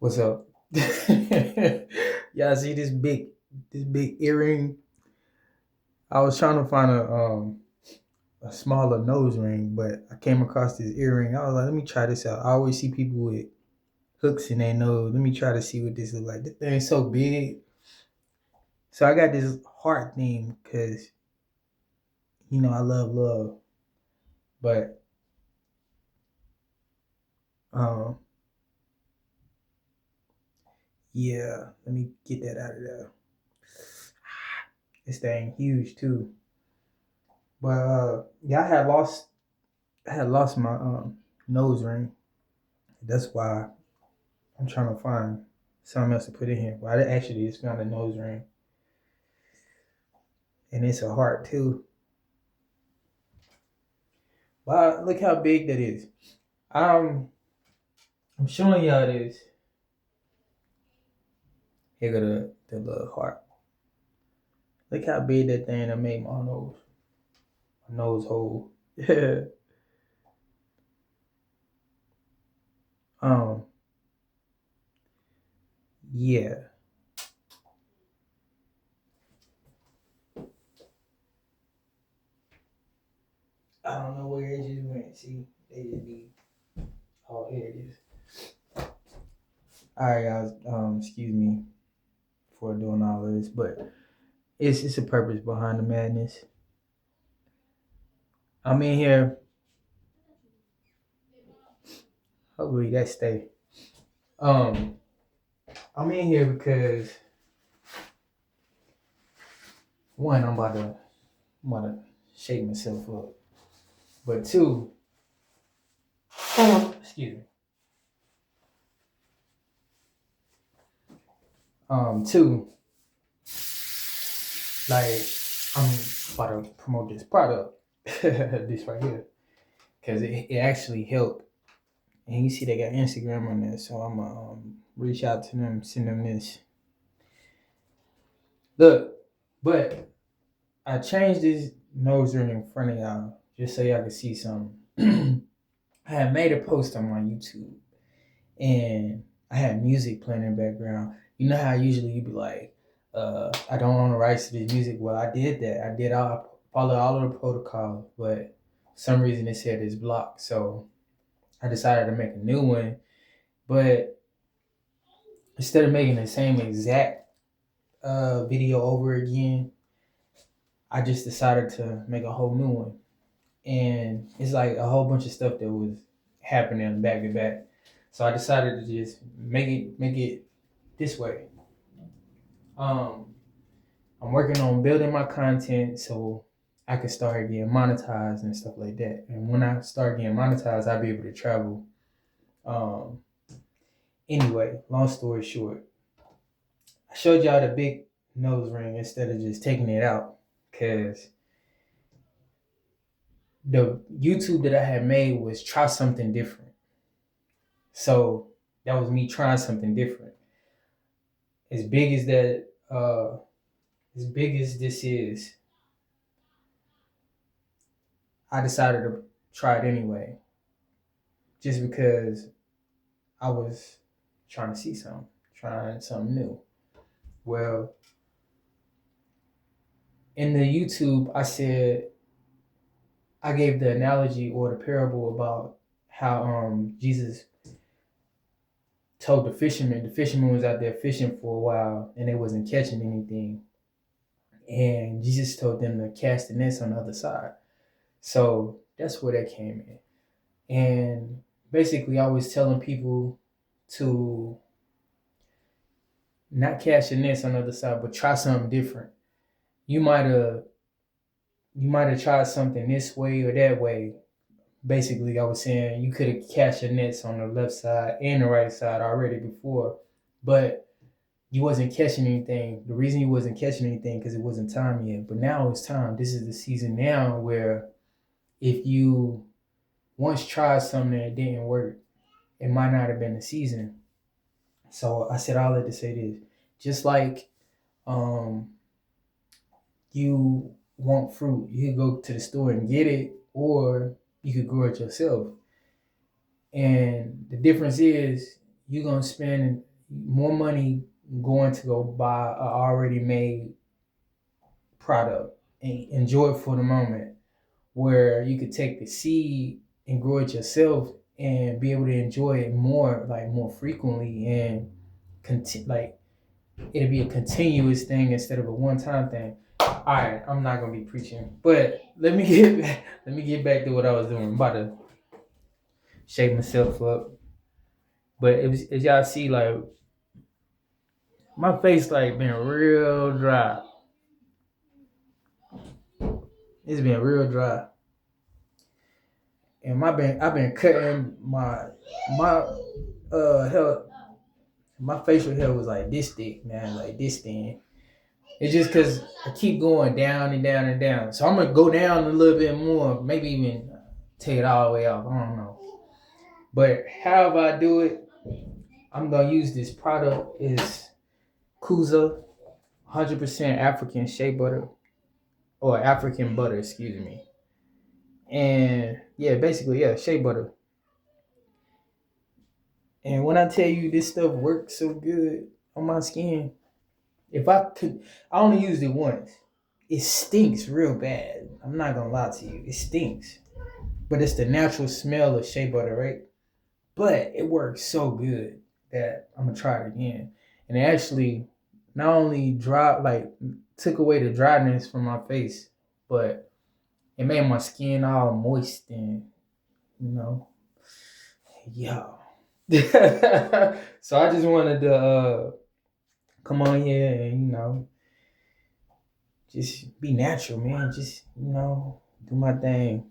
What's up? Y'all see this big earring? I was trying to find a smaller nose ring, but I came across this earring. I was like, let me try this out. I always see people with hooks in their nose. Let me try to see what this is like. This thing's so big. So I got this heart theme because I love love. But um yeah, let me get that out of there. This thing huge too. But yeah, I had lost my nose ring. That's why I'm trying to find something else to put in here. But I actually just found a nose ring, and it's a heart too. But look how big that is. Um, I'm showing y'all this. Here go the little heart. Look how big that thing that made my nose hole. um, yeah. I don't know where it just went. See, they just be. Oh, here it is. All right, guys. Excuse me for doing all of this, but it's a purpose behind the madness. I'm in here. Hopefully that stay. Um, I'm in here because one, I'm about to shake myself up, but two, excuse me. Two, like I'm about to promote this product, this right here, because it actually helped. And you see they got Instagram on there, so I'm gonna reach out to them, send them this. Look, but I changed this nose ring in front of y'all just so y'all can see something. I had made a post on my YouTube and I had music playing in the background. You know how usually you be like, I don't own the rights to this music. Well, I did that. I did follow all of the protocols, but for some reason it said it's blocked. So I decided to make a new one. But instead of making the same exact video over again, I just decided to make a whole new one. And it's like a whole bunch of stuff that was happening back to back. So I decided to just make it this way. Um, I'm working on building my content so I can start getting monetized and stuff like that. And when I start getting monetized, I'll be able to travel. Um, anyway, long story short, I showed y'all the big nose ring instead of just taking it out because the YouTube that I had made was try something different. So that was me trying something different. As big as that, as big as this is, I decided to try it anyway, just because I was trying to see something, trying something new. Well, in the YouTube, I gave the analogy or the parable about how Jesus told the fisherman was out there fishing for a while and they wasn't catching anything, and Jesus told them to cast the nets on the other side. So that's where that came in. And basically, I was telling people to not cast your nets on the other side, but try something different. You might have tried something this way or that way. Basically, I was saying you could have cast your nets on the left side and the right side already before, but you wasn't catching anything. The reason you wasn't catching anything because it wasn't time yet. But now it's time. This is the season now where if you once tried something that didn't work, it might not have been the season. So I said all that to say this. Just like um you want fruit, you could go to the store and get it, or you could grow it yourself. And the difference is you're gonna spend more money going to go buy a already made product and enjoy it for the moment, where you could take the seed and grow it yourself and be able to enjoy it more, like more frequently, and like it'll be a continuous thing instead of a one-time thing. All right, I'm not gonna be preaching, but let me get back to what I was doing. I'm about to shake myself up, but as y'all see, like my face like been real dry. It's been real dry, and I've been cutting my hair. My facial hair was like this thick, man, like this thin. It's just because I keep going down and down and down. So I'm gonna go down a little bit more, maybe even take it all the way off. I don't know. But however I do it, I'm gonna use this product. Is Kuza 100% African shea butter, or African butter, excuse me. And yeah, basically, yeah, shea butter. And when I tell you this stuff works so good on my skin, if I could, I only used it once. It stinks real bad. I'm not gonna lie to you. It stinks. But it's the natural smell of shea butter, right? But it works so good that I'm gonna try it again. And it actually not only took away the dryness from my face, but it made my skin all moist and you know, yeah. So I just wanted to come on here and just be natural, man. Just do my thing.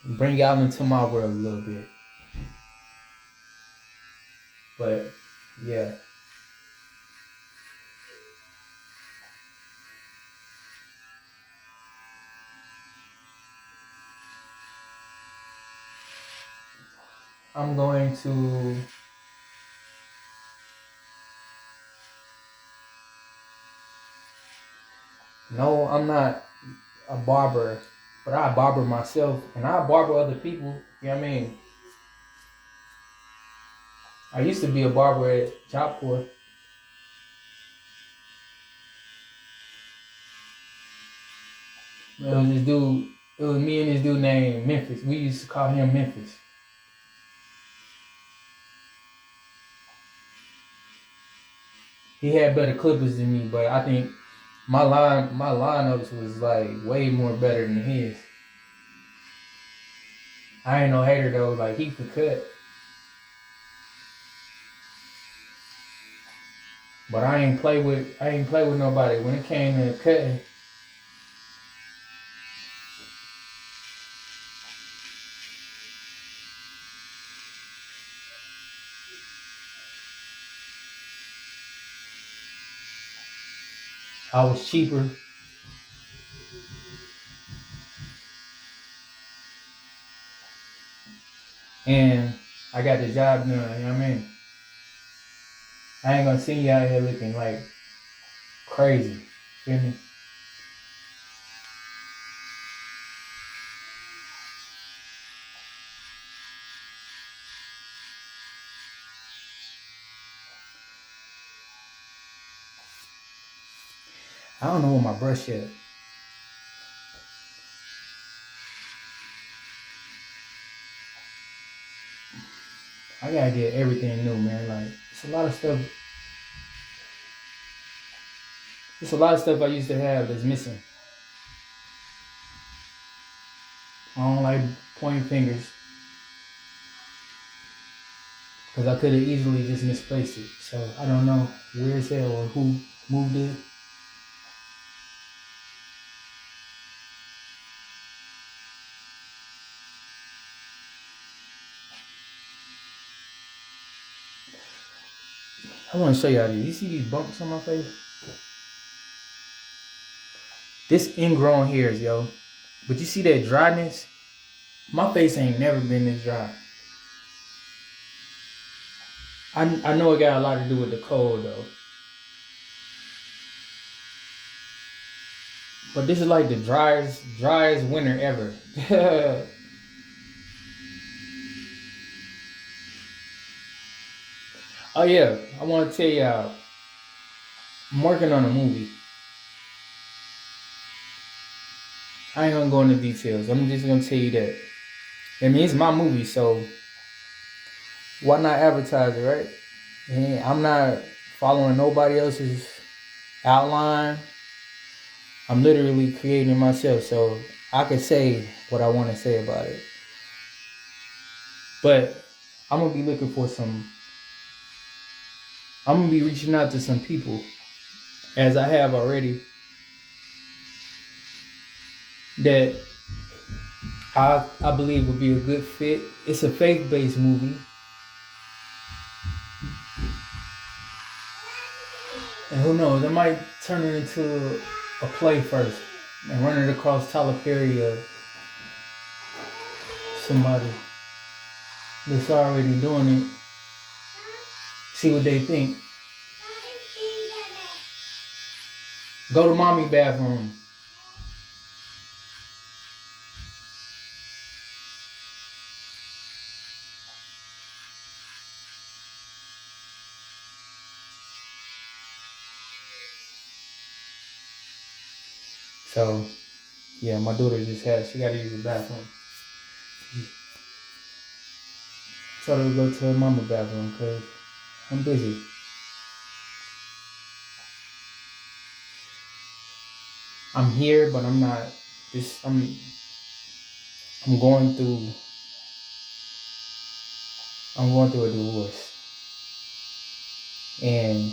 Bring y'all into my world a little bit. But yeah. I'm going to no, I'm not a barber, but I barber myself and I barber other people. You know what I mean? I used to be a barber at Job Corps. It was this dude. It was me and this dude named Memphis. We used to call him Memphis. He had better clippers than me, but I think my lineups was like way more better than his. I ain't no hater though. Like he could cut, but I ain't play with nobody when it came to cutting. I was cheaper. And I got the job done, you know what I mean? I ain't gonna see you out here looking like crazy. Feel me? I don't know where my brush at. I gotta get everything new, man. Like it's a lot of stuff. There's a lot of stuff I used to have that's missing. I don't like pointing fingers because I could have easily just misplaced it. So I don't know where it's at or who moved it. I want to show y'all these. You see these bumps on my face? This ingrown hairs, yo. But you see that dryness? My face ain't never been this dry. I know it got a lot to do with the cold though. But this is like the driest winter ever. Oh yeah, I want to tell y'all, I'm working on a movie. I ain't gonna go into details. I'm just gonna tell you that. I mean, it's my movie, so why not advertise it, right? And I'm not following nobody else's outline. I'm literally creating it myself, so I can say what I want to say about it. But I'm gonna be looking for some. I'm gonna be reaching out to some people, as I have already, that I believe would be a good fit. It's a faith-based movie, and who knows, I might turn it into a play first and run it across Tyler Perry or somebody that's already doing it. See what they think. Go to mommy bathroom. So, yeah, my daughter she got to use the bathroom. Tell her to go to her mama bathroom because I'm busy. I'm here, but I'm not. I'm going through. I'm going through a divorce, and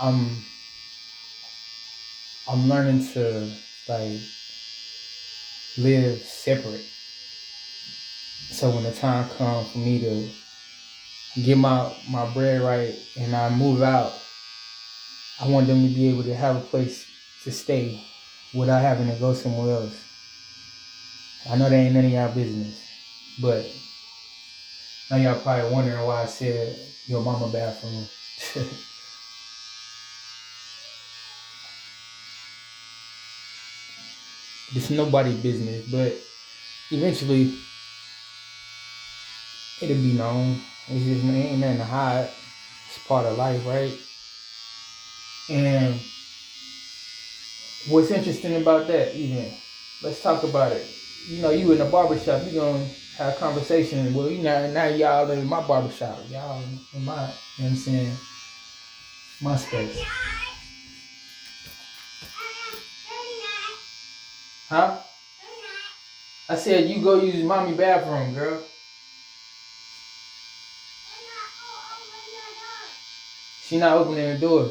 I'm I'm learning to like live separate. So when the time comes for me to get my bread right and I move out, I want them to be able to have a place to stay without having to go somewhere else. I know that ain't none of y'all business, but now y'all probably wondering why I said your mama bathroom. It's nobody business, but eventually it'll be known. It's just ain't nothing to hide. It's part of life, right? And what's interesting about that, even, let's talk about it. You know, you in the barbershop, you gonna have a conversation. Well, you know, now y'all in my barbershop. Y'all in my, you know what I'm saying, my space. Huh? I said you go use mommy bathroom, girl. She not opening the door.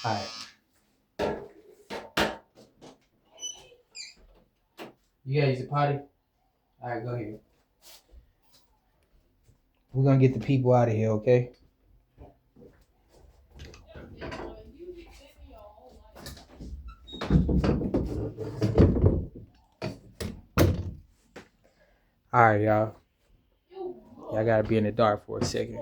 Alright. You gotta use the potty? Alright, go ahead. We're gonna get the people out of here, okay? Alright, y'all. Y'all gotta be in the dark for a second.